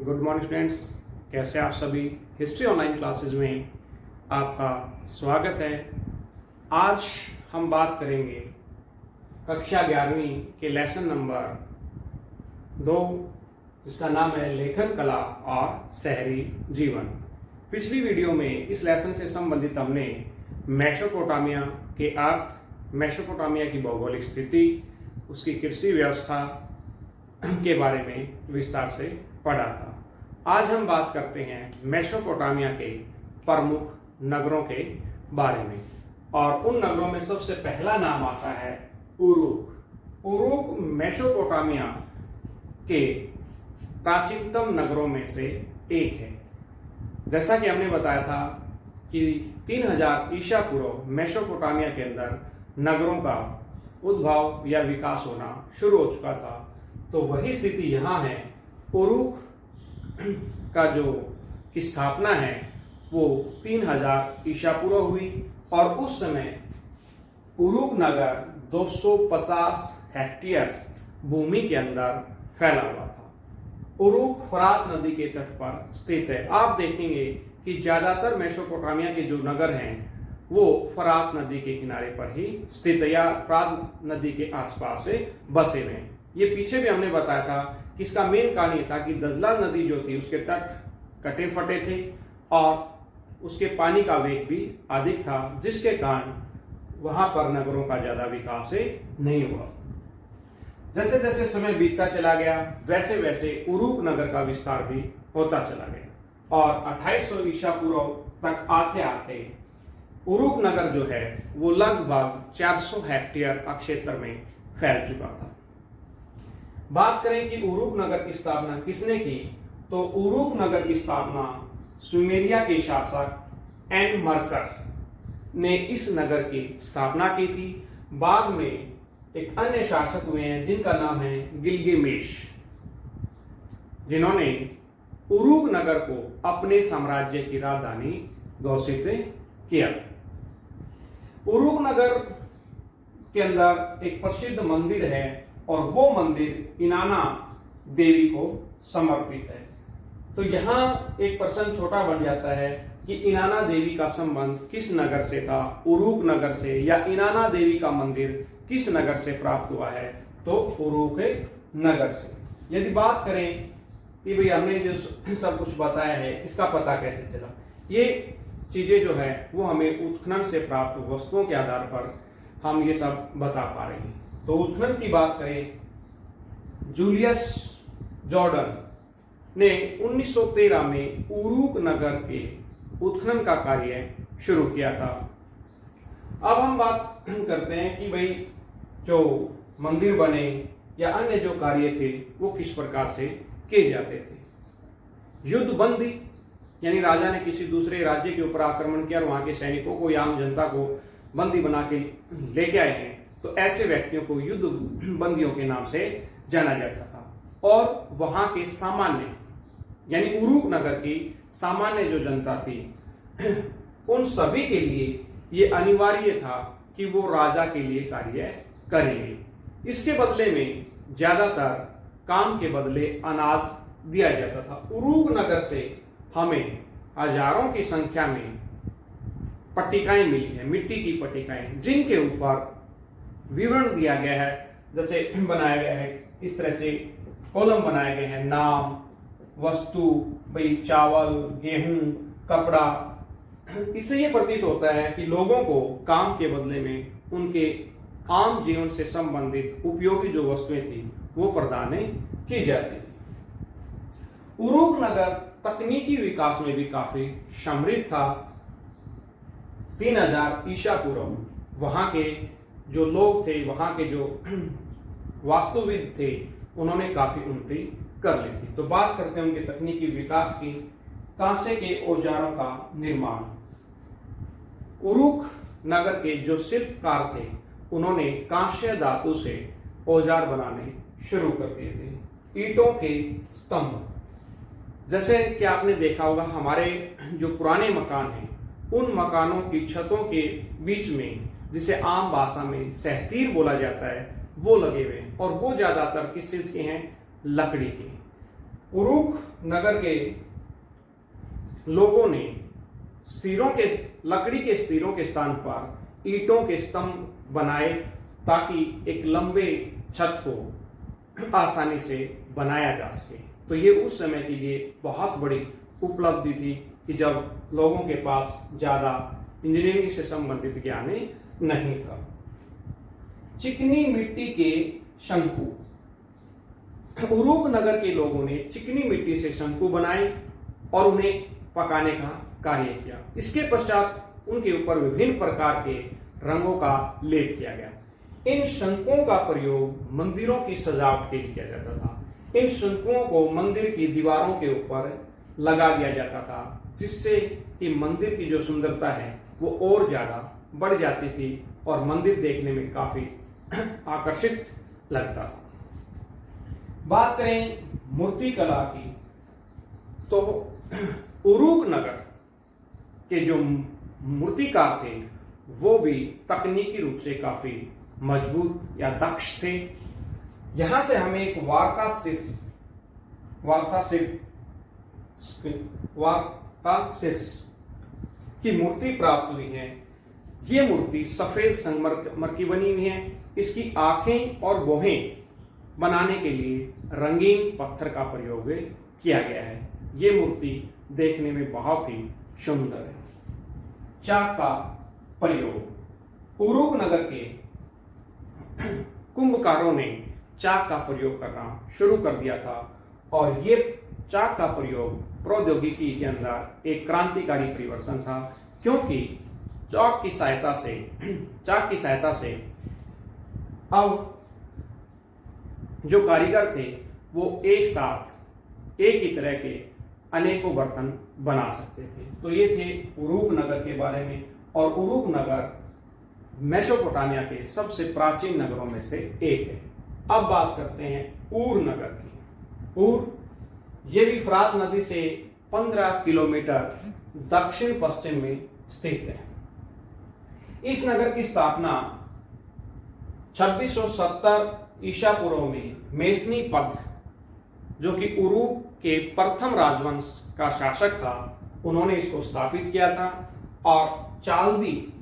Good morning students, कैसे आप सभी। हिस्ट्री ऑनलाइन क्लासेस में आपका स्वागत है। आज हम बात करेंगे कक्षा 11वीं के लेसन नंबर 2, जिसका नाम है लेखन कला और शहरी जीवन। पिछली वीडियो में इस लेसन से संबंधित हमने मेसोपोटामिया के अर्थ, मेसोपोटामिया की भौगोलिक स्थिति, उसकी कृषि व्यवस्था के बारे में विस्तार से पढ़ा था। आज हम बात करते हैं मेसोपोटामिया के प्रमुख नगरों के बारे में, और उन नगरों में सबसे पहला नाम आता है उरूक। उरूक मेसोपोटामिया के प्राचीनतम नगरों में से एक है। जैसा कि हमने बताया था कि 3000 ईसा पूर्व मेसोपोटामिया के अंदर नगरों का उद्भव या विकास होना शुरू हो चुका था। तो वही स्थिति यहाँ है। उरूक का जो की स्थापना है वो 3000 ईसा पूर्व हुई, और उस समय उरूक नगर 250 हेक्टेयर्स भूमि के अंदर फैला हुआ था। उरूक फरात नदी के तट पर स्थित है। आप देखेंगे कि ज्यादातर मेसोपोटामिया के जो नगर हैं वो फरात नदी के किनारे पर ही स्थित है या फरात नदी के आसपास से बसे हुए हैं। ये पीछे भी हमने बताया था कि इसका मेन कारण ये था कि दजला नदी जो थी उसके तट कटे फटे थे और उसके पानी का वेग भी अधिक था, जिसके कारण वहां पर नगरों का ज्यादा विकास नहीं हुआ। जैसे जैसे समय बीतता चला गया वैसे वैसे उरूक नगर का विस्तार भी होता चला गया, और 2800 ईसा पूर्व तक आते आते उरूक नगर जो है वो लगभग 400 हेक्टेयर क्षेत्र में फैल चुका था। बात करें कि उरूक नगर की स्थापना किसने की, तो उरूक नगर की स्थापना सुमेरिया के शासक एनमर्कस ने इस नगर की स्थापना की थी। बाद में एक अन्य शासक हुए हैं जिनका नाम है गिलगेमेश, जिन्होंने उरूक नगर को अपने साम्राज्य की राजधानी घोषित किया। उरूक नगर के अंदर एक प्रसिद्ध मंदिर है, और वो मंदिर इनाना देवी को समर्पित है। तो यहाँ एक प्रश्न छोटा बन जाता है कि इनाना देवी का संबंध किस नगर से था, उरूक नगर से, या इनाना देवी का मंदिर किस नगर से प्राप्त हुआ है, तो उरूक नगर से। यदि बात करें कि भाई हमने जो सब कुछ बताया है इसका पता कैसे चला, ये चीजें जो है वो हमें उत्खनन से प्राप्त वस्तुओं के आधार पर हम ये सब बता पा रहे हैं। तो उत्खनन की बात करें, जूलियस जॉर्डन ने 1913 में उरूक नगर के उत्खनन का कार्य शुरू किया था। अब हम बात करते हैं कि भाई जो मंदिर बने या अन्य जो कार्य थे वो किस प्रकार से किए जाते थे। युद्ध बंदी, यानी राजा ने किसी दूसरे राज्य के ऊपर आक्रमण किया और वहां के सैनिकों को या आम जनता को बंदी बना के लेके आए हैं, तो ऐसे व्यक्तियों को युद्ध बंदियों के नाम से जाना जाता था। और वहां के सामान्य, यानी उरूक नगर की सामान्य जो जनता थी उन सभी के लिए ये अनिवार्य था कि वो राजा के लिए कार्य करेंगे। इसके बदले में ज्यादातर काम के बदले अनाज दिया जाता था। उरूक नगर से हमें हजारों की संख्या में पट्टिकाएं मिली है, मिट्टी की पट्टिकाएं, जिनके ऊपर विवरण दिया गया है, जैसे बनाया गया है इस तरह से कॉलम बनाए गए हैं, नाम, वस्तु, भाई चावल, गेहूं, कपड़ा। इससे ये प्रतीत होता है कि लोगों को काम के बदले में उनके आम जीवन से संबंधित उपयोगी जो वस्तुएं थी वो प्रदान की जाती थी। उरूक नगर तकनीकी विकास में भी काफी समृद्ध था। 3000 ईसा पूर्व वहां के जो लोग थे, वहां के जो वास्तुविद थे, उन्होंने काफी उन्नति कर ली थी। तो बात करते हैं उनके तकनीकी विकास की। कांसे के औजारों का निर्माण। उरूक नगर के जो शिल्पकार थे उन्होंने कांस्य धातु से औजार बनाने शुरू कर दिए थे। ईंटों के स्तंभ, जैसे कि आपने देखा होगा हमारे जो पुराने मकान हैं उन मकानों की छतों के बीच में, जिसे आम भाषा में सहतीर बोला जाता है, वो लगे हुए हैं, और वो ज्यादातर किस चीज के हैं, लकड़ी के। उरुक नगर के लोगों ने लकड़ी के स्थिरों के स्थान पर ईंटों के स्तंभ बनाए ताकि एक लंबे छत को आसानी से बनाया जा सके। तो ये उस समय के लिए बहुत बड़ी उपलब्धि थी कि जब लोगों के पास ज़्यादा इंजीनियरिंग से संबंधित ज्ञान नहीं था। चिकनी मिट्टी के शंकु। उरुक नगर के लोगों ने चिकनी मिट्टी से शंकु बनाए और उन्हें पकाने का कार्य किया। इसके पश्चात उनके ऊपर विभिन्न प्रकार के रंगों का लेप किया गया। इन शंकुओं का प्रयोग मंदिरों की सजावट के लिए किया जाता था। इन शंकुओं को मंदिर की दीवारों के ऊपर लगा दिया जाता था, जिससे कि मंदिर की जो सुंदरता है वो और ज्यादा बढ़ जाती थी और मंदिर देखने में काफी आकर्षित लगता था। बात करें मूर्ति कला की, तो उरुक नगर के जो मूर्तिकार थे वो भी तकनीकी रूप से काफी मजबूत या दक्ष थे। यहां से हमें एक वार्कासिस की मूर्ति प्राप्त हुई है। ये मूर्ति सफेद संगमरमर की बनी हुई है। इसकी आंखें और भौहें बनाने के लिए रंगीन पत्थर का प्रयोग किया गया है। ये मूर्ति देखने में बहुत ही सुंदर है। चाक का प्रयोग। उरुक नगर के कुंभकारों ने चाक का प्रयोग करना शुरू कर दिया था और ये चाक का प्रयोग प्रौद्योगिकी के अंदर एक क्रांतिकारी परिवर्तन था, क्योंकि चाक की सहायता से अब जो कारीगर थे वो एक साथ एक ही तरह के अनेकों बर्तन बना सकते थे। तो ये थे उरुक नगर के बारे में। और उरुक नगर मेसोपोटामिया के सबसे प्राचीन नगरों में से एक है। अब बात करते हैं ऊर नगर की। ऊर ये भी फरात नदी से 15 किलोमीटर दक्षिण पश्चिम में स्थित है। इस नगर की स्थापना 2670 ईसा पूर्व में मेसनी पद, जो कि उरुक के प्रथम राजवंश का शासक था, उन्होंने इसको स्थापित किया था। और चाल्दी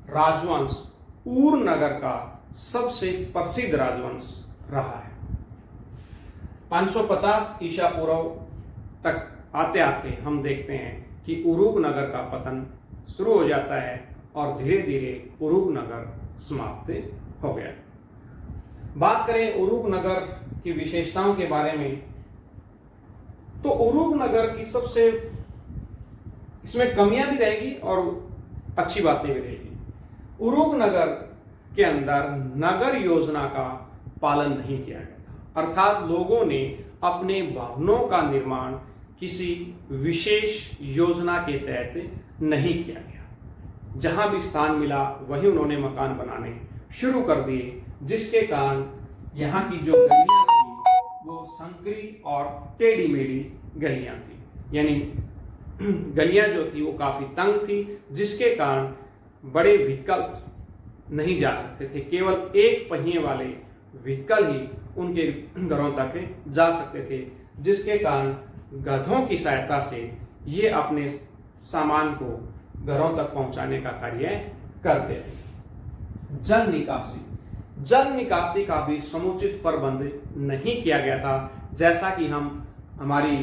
राजवंश ऊर नगर का सबसे प्रसिद्ध राजवंश रहा है। 550 ईसा पूर्व तक आते आते हम देखते हैं कि उरुक नगर का पतन शुरू हो जाता है और धीरे धीरे उरुक नगर समाप्त हो गया। बात करें उरुक नगर की विशेषताओं के बारे में, तो उरुक नगर की सबसे इसमें कमियां भी रहेगी और अच्छी बातें भी रहेगी। उरुक नगर के अंदर नगर योजना का पालन नहीं किया गया था, अर्थात लोगों ने अपने भवनों का निर्माण किसी विशेष योजना के तहत नहीं किया गया। जहां भी स्थान मिला वहीं उन्होंने मकान बनाने शुरू कर दिए, जिसके कारण यहाँ की जो गलियां थी वो संकरी और टेढ़ी मेढ़ी गलियां थी, यानी गलियां जो थी वो काफी तंग थी, जिसके कारण बड़े व्हीकल्स नहीं जा सकते थे। केवल एक पहिए वाले व्हीकल ही उनके घरों तक जा सकते थे, जिसके कारण गधों की सहायता से ये अपने सामान को घरों तक पहुंचाने का कार्य करते थे। जल निकासी का भी समुचित प्रबंध नहीं किया गया था। जैसा कि हम हमारी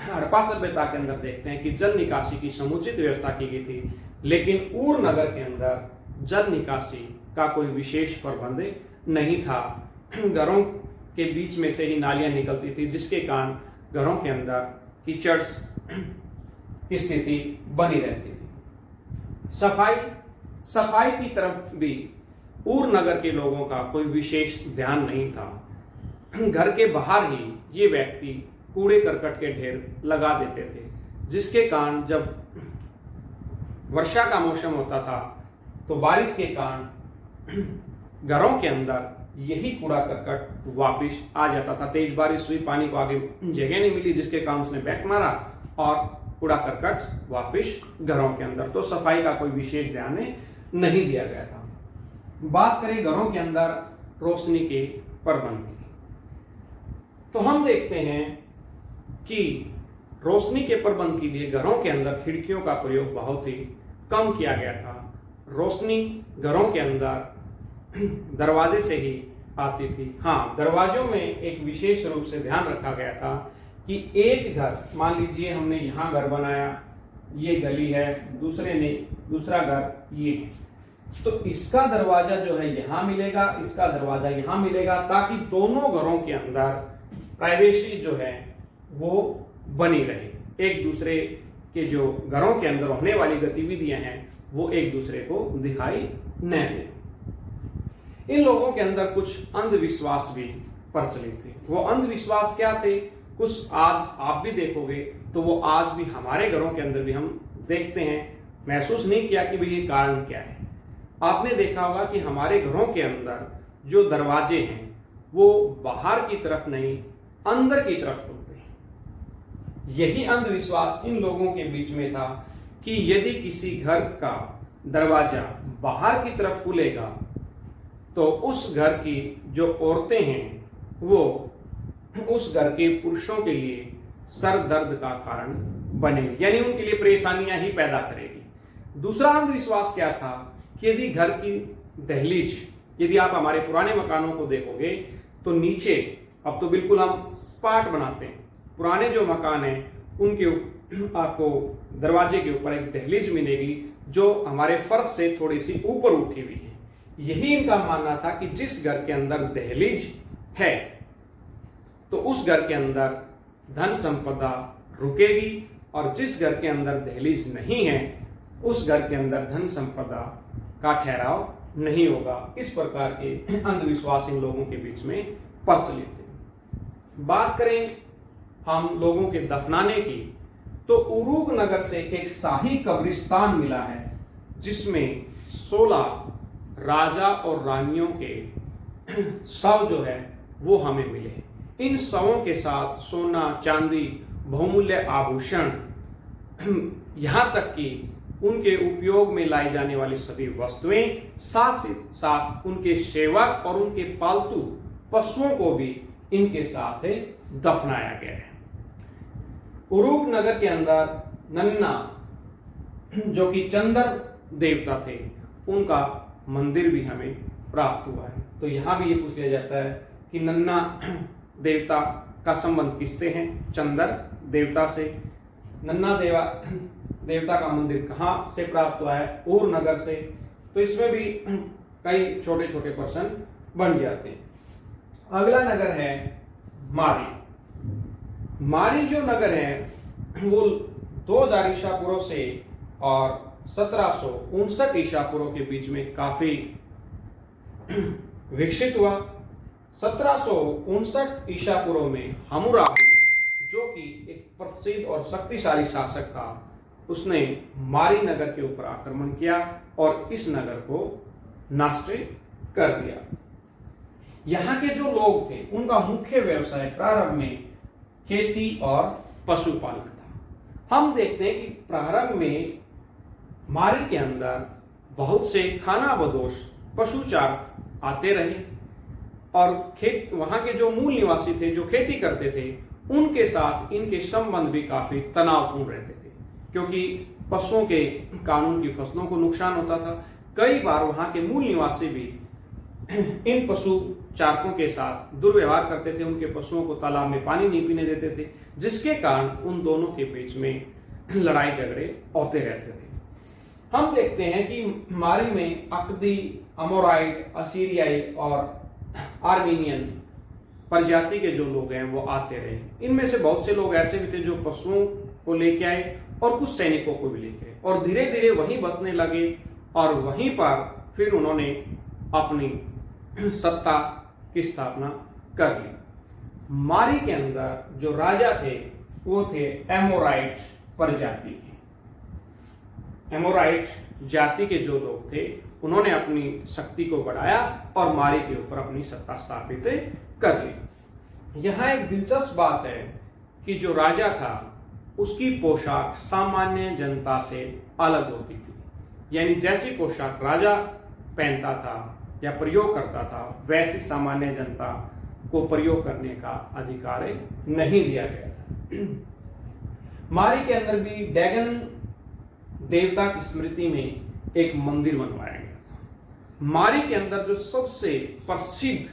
हड़प्पा सभ्यता के अंदर देखते हैं कि जल निकासी की समुचित व्यवस्था की गई थी, लेकिन ऊर नगर के अंदर जल निकासी का कोई विशेष प्रबंध नहीं था। घरों के बीच में से ही नालियां निकलती थी, जिसके कारण घरों के अंदर कीचड़ की स्थिति बनी रहती थी। सफाई की तरफ भी ऊर नगर के लोगों का कोई विशेष ध्यान नहीं था। घर के बाहर ही ये व्यक्ति कूड़े करकट के ढेर लगा देते थे, जिसके कारण जब वर्षा का मौसम होता था तो बारिश के कारण घरों के अंदर यही कूड़ा करकट वापिस आ जाता था। तेज बारिश हुई, पानी को आगे जगह नहीं मिली, जिसके कारण उसने बैक मारा और कूड़ा करकट वापिस घरों के अंदर। तो सफाई का कोई विशेष ध्यान नहीं दिया गया था। बात करें घरों के अंदर रोशनी के प्रबंध की, तो हम देखते हैं कि रोशनी के प्रबंध के लिए घरों के अंदर खिड़कियों का प्रयोग बहुत ही कम किया गया था। रोशनी घरों के अंदर दरवाजे से ही आती थी। हाँ, दरवाजों में एक विशेष रूप से ध्यान रखा गया था कि एक घर, मान लीजिए हमने यहाँ घर बनाया, ये गली है, दूसरे ने दूसरा घर ये है, तो इसका दरवाजा जो है यहाँ मिलेगा, इसका दरवाजा यहाँ मिलेगा, ताकि दोनों घरों के अंदर प्राइवेसी जो है वो बनी रहे। एक दूसरे के जो घरों के अंदर होने वाली गतिविधियां हैं वो एक दूसरे को दिखाई न दे। इन लोगों के अंदर कुछ अंधविश्वास भी प्रचलित थे। वो अंधविश्वास क्या थे, कुछ आज आप भी देखोगे तो वो आज भी हमारे घरों के अंदर भी हम देखते हैं। महसूस नहीं किया कि भाई ये कारण क्या है। आपने देखा होगा कि हमारे घरों के अंदर जो दरवाजे हैं वो बाहर की तरफ नहीं, अंदर की तरफ खुलते हैं। यही अंधविश्वास इन लोगों के बीच में था कि यदि किसी घर का दरवाजा बाहर की तरफ खुलेगा तो उस घर की जो औरतें हैं वो उस घर के पुरुषों के लिए सर दर्द का कारण बनेगी, यानी उनके लिए परेशानियां ही पैदा करेगी। दूसरा अंधविश्वास क्या था कि यदि घर की दहलीज, यदि आप हमारे पुराने मकानों को देखोगे तो नीचे, अब तो बिल्कुल हम स्पाट बनाते हैं, पुराने जो मकान हैं उनके आपको दरवाजे के ऊपर एक दहलीज मिलेगी जो हमारे फर्श से थोड़ी सी ऊपर उठी हुई है। यही इनका मानना था कि जिस घर के अंदर दहलीज है तो उस घर के अंदर धन संपदा रुकेगी, और जिस घर के अंदर दहलीज नहीं है उस घर के अंदर धन संपदा का ठहराव नहीं होगा। इस प्रकार के अंधविश्वास इन लोगों के बीच में प्रचलित थे। बात करें हम लोगों के दफनाने की, तो उरूग नगर से एक शाही कब्रिस्तान मिला है जिसमें 16 राजा और रानियों के शव जो है वो हमें मिले। इन शवों के साथ सोना, चांदी, बहुमूल्य आभूषण, यहां तक कि उनके उपयोग में लाई जाने वाली सभी वस्तुएं, साथ ही साथ उनके सेवक और उनके पालतू पशुओं को भी इनके साथ दफनाया गया है। उरूग नगर के अंदर नन्ना, जो कि चंदर देवता थे, उनका मंदिर भी हमें प्राप्त हुआ है। तो यहां भी ये पूछ लिया जाता है कि नन्ना देवता का संबंध किससे है? चंदर देवता से। नन्ना देवता का मंदिर कहां से प्राप्त हुआ है? उर नगर से। तो इसमें भी कई छोटे छोटे प्रश्न बन जाते हैं। अगला नगर है मारी। मारी जो नगर है वो 2000 ईसा पूर्व से और 1759 ईसा पूर्व के बीच में काफी विकसित हुआ। 1759 ईसा पूर्व में हम्मुराबी, जो कि एक प्रसिद्ध और शक्तिशाली शासक था, उसने मारी नगर के ऊपर आक्रमण किया और इस नगर को नष्ट कर दिया। यहाँ के जो लोग थे उनका मुख्य व्यवसाय प्रारंभ में खेती और पशुपालन था। हम देखते हैं कि प्रारंभ में मारी के अंदर बहुत से खानाबदोश पशुचारक आते रहे और वहां के जो मूल निवासी थे, जो खेती करते थे, उनके साथ इनके संबंध भी काफी तनावपूर्ण रहते थे, क्योंकि पशुओं के कानून की फसलों को नुकसान होता था। कई बार वहां के मूल निवासी भी इन पशु चारकों के साथ दुर्व्यवहार करते थे, उनके पशुओं को तालाब में पानी नहीं पीने देते थे, जिसके कारण उन दोनों के बीच में लड़ाई झगड़े होते रहते थे। हम देखते हैं कि मारी में अकदी, अमोराइट, असीरियाई और आर्मीनियन प्रजाति के जो लोग हैं वो आते रहे। इनमें से बहुत से लोग ऐसे भी थे जो पशुओं को लेके आए और कुछ सैनिकों को भी लेके आए और धीरे धीरे वहीं बसने लगे और वहीं पर फिर उन्होंने अपनी सत्ता की स्थापना कर ली। मारी के अंदर जो राजा थे वो थे एमोराइट प्रजाति के। एमोराइट जाति के जो लोग थे उन्होंने अपनी शक्ति को बढ़ाया और मारी के ऊपर अपनी सत्ता स्थापित कर ली। यहाँ एक दिलचस्प बात है कि जो राजा था उसकी पोशाक सामान्य जनता से अलग होती थी, यानी जैसी पोशाक राजा पहनता था या प्रयोग करता था वैसी सामान्य जनता को प्रयोग करने का अधिकार नहीं दिया गया था। मारी के अंदर भी डैगन देवता की स्मृति में एक मंदिर बनवाया गया था। मारी के अंदर जो सबसे प्रसिद्ध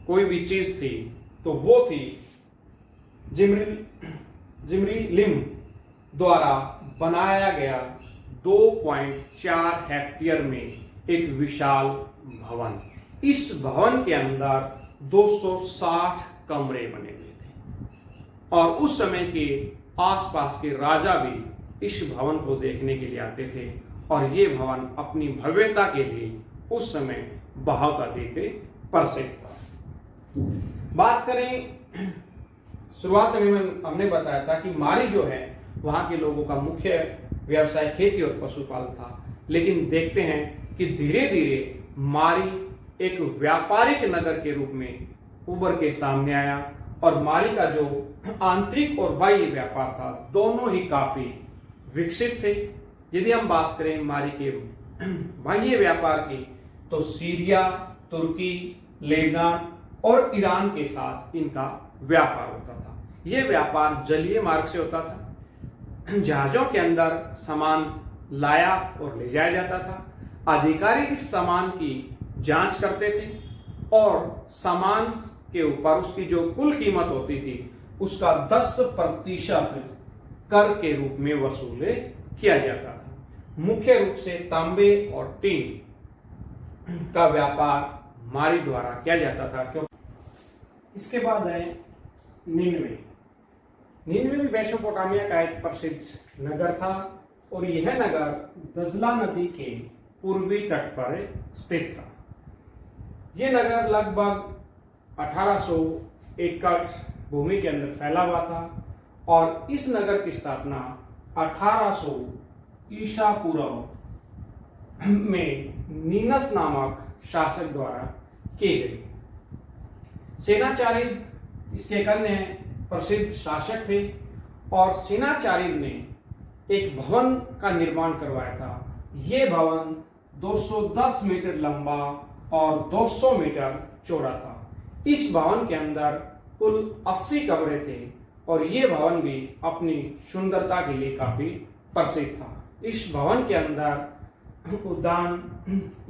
कोई भी चीज थी तो वो थी जिमरी लिम द्वारा बनाया गया 2.4 हेक्टेयर में एक विशाल भवन। इस भवन के अंदर 260 कमरे बने हुए थे और उस समय के आसपास के राजा भी इस भवन को देखने के लिए आते थे और ये भवन अपनी भव्यता के लिए उस समय बहुत अधिक प्रसिद्ध था। बात करें, शुरुआत में हमने बताया था कि मारी जो है वहां के लोगों का मुख्य व्यवसाय खेती और पशुपालन था, लेकिन देखते हैं कि धीरे धीरे मारी एक व्यापारिक नगर के रूप में उभर के सामने आया और मारी का जो आंतरिक और बाह्य व्यापार था दोनों ही काफी विकसित थे। यदि हम बात करें मारी के बाह्य व्यापार की तो सीरिया, तुर्की, लेबनान और ईरान के साथ इनका व्यापार होता था। यह व्यापार जलीय मार्ग से होता था। जहाजों के अंदर सामान लाया और ले जाया जाता था। अधिकारी इस सामान की जांच करते थे और सामान के ऊपर उसकी जो कुल कीमत होती थी उसका 10% कर के रूप में वसूल किया जाता था। मुख्य रूप से तांबे और टीन का व्यापार मारी द्वारा किया जाता था। क्यों? इसके बाद है निनवे। निनवे भी मेसोपोटामिया का एक प्रसिद्ध नगर था और यह नगर दजला नदी के पूर्वी तट पर स्थित था। यह नगर लगभग 1800 एकड़ भूमि के अंदर फैला हुआ था और इस नगर की स्थापना 1800 ईसा पूर्व में नीनस नामक शासक द्वारा की गई। सेनाचारिब इसके एक अन्य प्रसिद्ध शासक थे और सेनाचारिब ने एक भवन का निर्माण करवाया था। यह भवन 210 मीटर लंबा और 200 मीटर चौड़ा था। इस भवन के अंदर कुल 80 कमरे थे और यह भवन भी अपनी सुंदरता के लिए काफी प्रसिद्ध था। इस भवन के अंदर उद्यान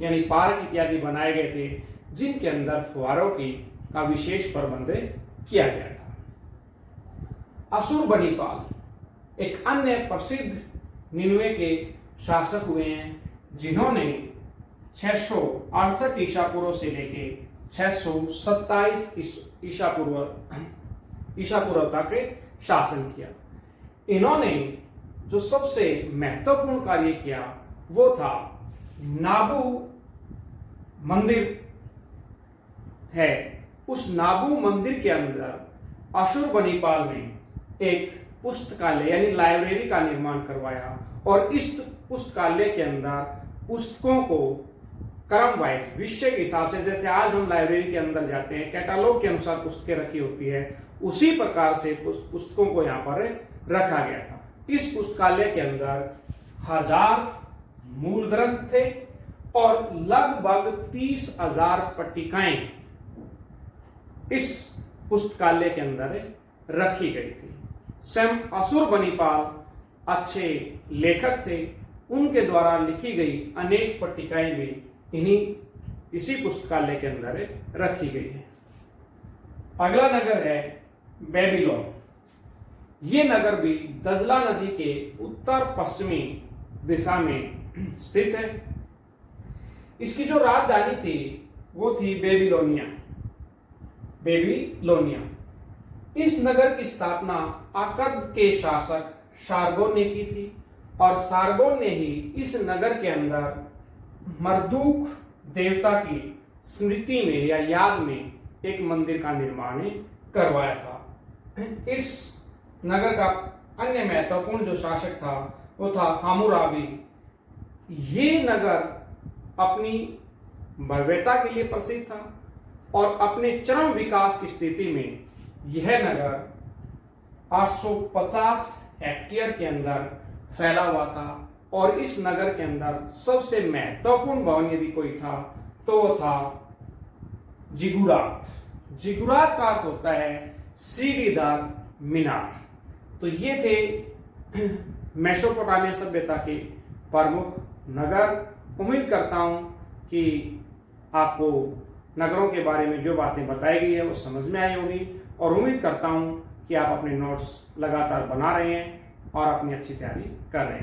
यानी पार्क इत्यादि बनाए गए थे जिनके अंदर फुहारों का विशेष प्रबंध किया गया था। अशुरबनीपाल एक अन्य प्रसिद्ध निनवे के शासक हुए हैं जिन्होंने 668 ईसा पूर्व से लेके 627 ईसा पूर्व तक शासन किया। इन्होंने जो सबसे महत्वपूर्ण कार्य किया वो था नाबू मंदिर है। उस नाबू मंदिर के अंदर अशुरबनीपाल ने एक पुस्तकालय यानी लाइब्रेरी का निर्माण करवाया और इस पुस्तकालय के अंदर पुस्तकों को क्रम वाइज विषय के हिसाब से, जैसे आज हम लाइब्रेरी के अंदर जाते हैं कैटलॉग के अनुसार पुस्तकें रखी होती है, उसी प्रकार से पुस्तकों को यहाँ पर रखा गया था। इस पुस्तकालय के अंदर 1000 मूल ग्रंथ थे और लगभग 30,000 पट्टिकाएं इस पुस्तकालय के अंदर रखी गई थी। स्वयं अशुरबनीपाल अच्छे लेखक थे, उनके द्वारा लिखी गई अनेक पट्टिकाएं भी इसी पुस्तकालय के अंदर रखी गई है। अगला नगर है बेबीलोन। ये नगर भी दजला नदी के उत्तर पश्चिमी दिशा में स्थित है। इसकी जो राजधानी थी वो थी बेबीलोनिया। इस नगर की स्थापना अकद के शासक शारगोन ने की थी और शारगोन ने ही इस नगर के अंदर मर्दूक देवता की स्मृति में या याद में एक मंदिर का निर्माण करवाया था। इस नगर का अन्य महत्वपूर्ण जो शासक था वो था हामुराबी। ये नगर अपनी भव्यता के लिए प्रसिद्ध था और अपने चरम विकास की स्थिति में यह नगर 850 हेक्टेयर के अंदर फैला हुआ था और इस नगर के अंदर सबसे महत्वपूर्ण भवन यदि कोई था तो वो था जिगुरात। जिगुरात का अर्थ होता है सीढ़ीदार मीनार। तो ये थे मेसोपोटामिया सभ्यता के प्रमुख नगर। उम्मीद करता हूँ कि आपको नगरों के बारे में जो बातें बताई गई है वो समझ में आई होगी, और उम्मीद करता हूँ कि आप अपने नोट्स लगातार बना रहे हैं और अपनी अच्छी तैयारी कर रहे हैं।